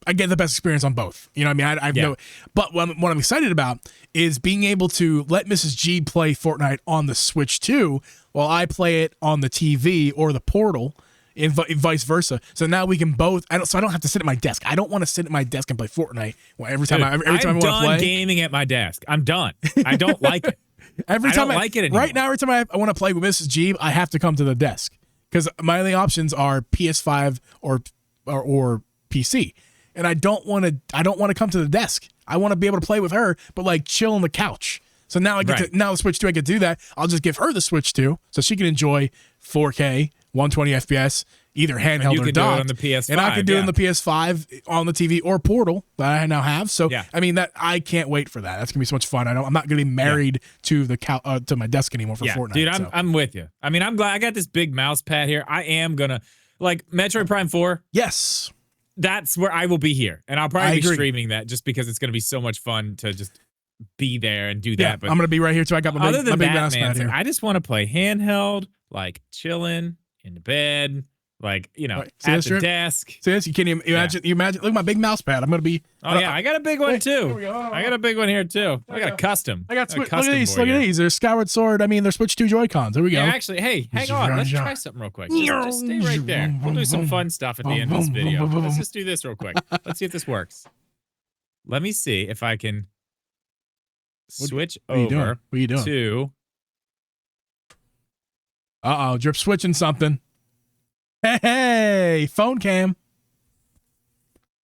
I get the best experience on both. You know what I mean? No, but what I'm excited about is being able to let Mrs. G play Fortnite on the Switch 2 while I play it on the TV or the Portal, and vice versa. So now we can both. I don't have to sit at my desk. I don't want to sit at my desk and play Fortnite every time I want to play. I'm done gaming at my desk. I'm done. I don't like it. I don't like it anymore. Right now, every time I want to play with Mrs. G, I have to come to the desk because my only options are PS5 or PC. And I don't want to come to the desk. I want to be able to play with her, but like chill on the couch. So now now the Switch 2, I can do that. I'll just give her the Switch 2 so she can enjoy 4K, 120 FPS, either handheld or docked. You can do it on the PS5. And I can do it on the PS5, on the TV, or Portal that I now have. So I mean, I can't wait for that. That's gonna be so much fun. I'm not gonna be married to the to my desk anymore for Fortnite. Dude, I'm with you. I mean, I'm glad I got this big mouse pad here. I am gonna like Metroid Prime 4. Yes. That's where I will be here, and I'll probably be streaming that just because it's going to be so much fun to just be there and do that. But I'm going to be right here too. I got my big mouse pad here. I just want to play handheld, like chilling in the bed, like at the desk. See this? You can't even imagine. You imagine. Look at my big mouse pad. I'm going to be. Oh yeah, I got a big one too. I got a big one here too. I got a custom. I got look at these. Look at these. There's Skyward Sword. I mean, they're Switch 2 Joy-Cons. There we go. Yeah, actually, hey, hang on. Let's try something real quick. Just stay right there. We'll do some fun stuff at the end of this video. Let's just do this real quick. Let's see if this works. Let me see if I can switch over what are you doing? To. Drip switching something. Hey, phone cam.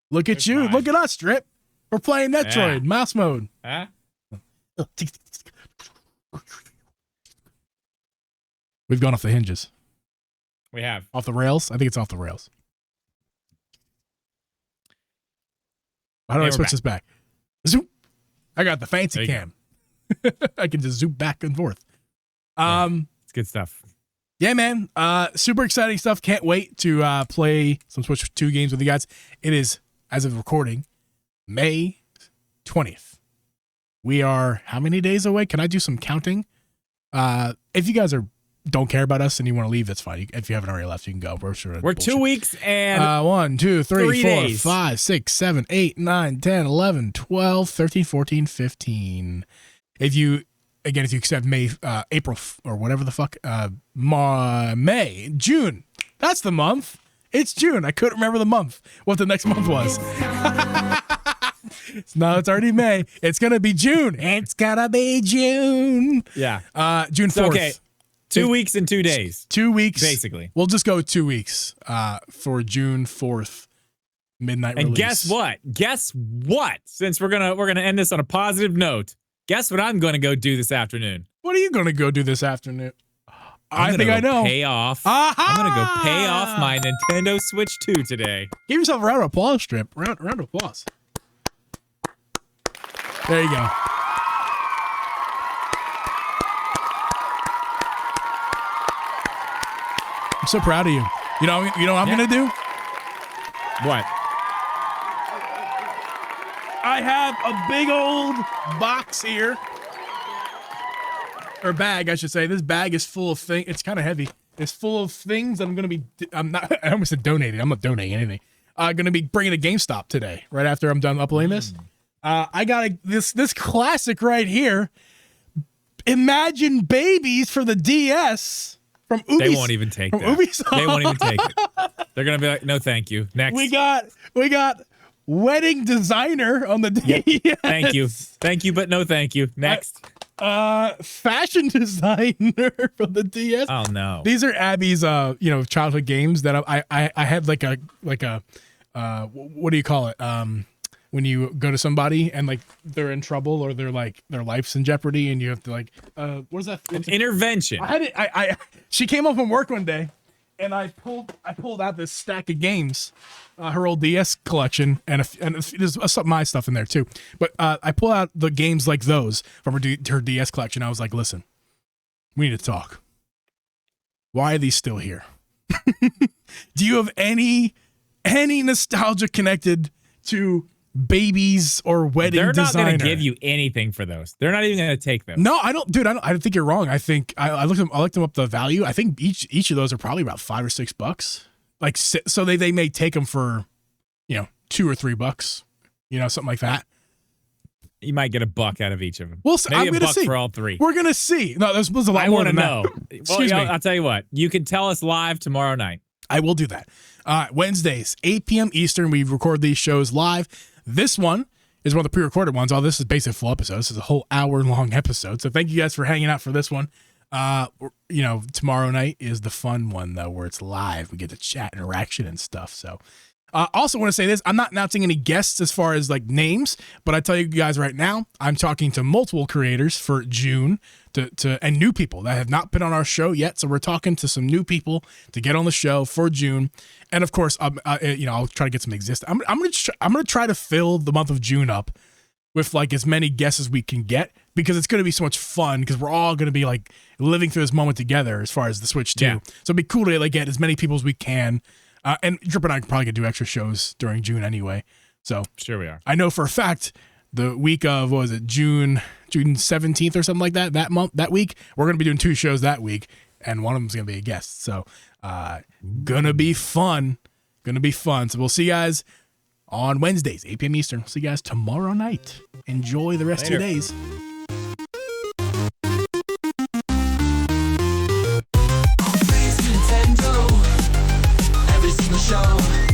Look at you. Look at us, Drip. We're playing Metroid, mouse mode. We've gone off the hinges. We have. Off the rails? I think it's off the rails. How do I switch this back? Zoom. I got the fancy cam. I can just zoom back and forth. It's good stuff. Yeah, man. Super exciting stuff. Can't wait to play some Switch 2 games with you guys. It is, as of recording, May 20th. We are how many days away? Can I do some counting? If you guys don't care about us and you want to leave, that's fine. If you haven't already left, you can go. We're 2 weeks and 1, 2, 3, 4, days. 5, 6, 7, 8, 9, 10, 11, 12, 13, 14, 15. If you accept May, April, or whatever the fuck, May, June. That's the month. It's June. I couldn't remember the month, what the next month was. No, it's already May. It's going to be June. It's going to be June. Yeah. June 4th. Okay. 2 weeks and 2 days. 2 weeks. Basically. We'll just go 2 weeks for June 4th midnight release. And guess what? Since we're gonna end this on a positive note, guess what I'm gonna go do this afternoon? What are you gonna go do this afternoon? I think I know. Pay off. Aha! I'm gonna go pay off my Nintendo Switch 2 today. Give yourself a round of applause, Strip. Round of applause. There you go. I'm so proud of you. You know what I'm gonna do? What? I have a big old box here. Or bag, I should say. This bag is full of things. It's kind of heavy. It's full of things I'm going to be, I almost said donating. I'm not donating anything. I'm going to be bringing to GameStop today, right after I'm done uploading this. I got this classic right here. Imagine Babies for the DS from Ubisoft. They won't even take that. Ubisoft. They won't even take it. They're going to be like, no, thank you. Next. We got Wedding Designer on the DS. Thank you, but no thank you. Next. Fashion Designer from the DS. Oh no. These are Abby's childhood games that I had like a what do you call it? When you go to somebody and like they're in trouble or they're like their life's in jeopardy and you have to like what is that? An intervention. I had it she came up from work one day and I pulled out this stack of games. Her old DS collection, and there's some of my stuff in there too. But I pull out the games like those from her DS collection. I was like, listen, we need to talk. Why are these still here? Do you have any nostalgia connected to Babies or Wedding Designer? They're not going to give you anything for those. They're not even going to take them. No, I don't, dude. I don't think you're wrong. I think I looked them up the value. I think each of those are probably about $5 or $6. Like, so they may take them for, $2 or $3, something like that. You might get $1 out of each of them. Well, maybe I'm gonna $1 see for all three. We're gonna see. No, there's a lot more than that. I want to know. Excuse me. I'll tell you what. You can tell us live tomorrow night. I will do that. Wednesdays, 8 p.m. Eastern. We record these shows live. This one is one of the pre-recorded ones. All this is basically a full episode. This is a whole hour-long episode. So thank you guys for hanging out for this one. Tomorrow night is the fun one though, where it's live. We get to chat, interaction, and stuff. So, also want to say this: I'm not announcing any guests as far as like names, but I tell you guys right now, I'm talking to multiple creators for June and new people that have not been on our show yet. So we're talking to some new people to get on the show for June, and of course, I'll try to get some I'm gonna try to fill the month of June up with like as many guests as we can get, because it's going to be so much fun, because we're all going to be like living through this moment together as far as the Switch 2. Yeah. So it'd be cool to like get as many people as we can. And Drip and I probably could do extra shows during June anyway. So sure we are. I know for a fact the week of, what was it, June 17th or something like that week, we're going to be doing 2 shows that week, and one of them's going to be a guest. So gonna be fun. So we'll see you guys on Wednesdays, 8 p.m. Eastern. We'll see you guys tomorrow night. Enjoy the rest of your days. Nintendo, every single show.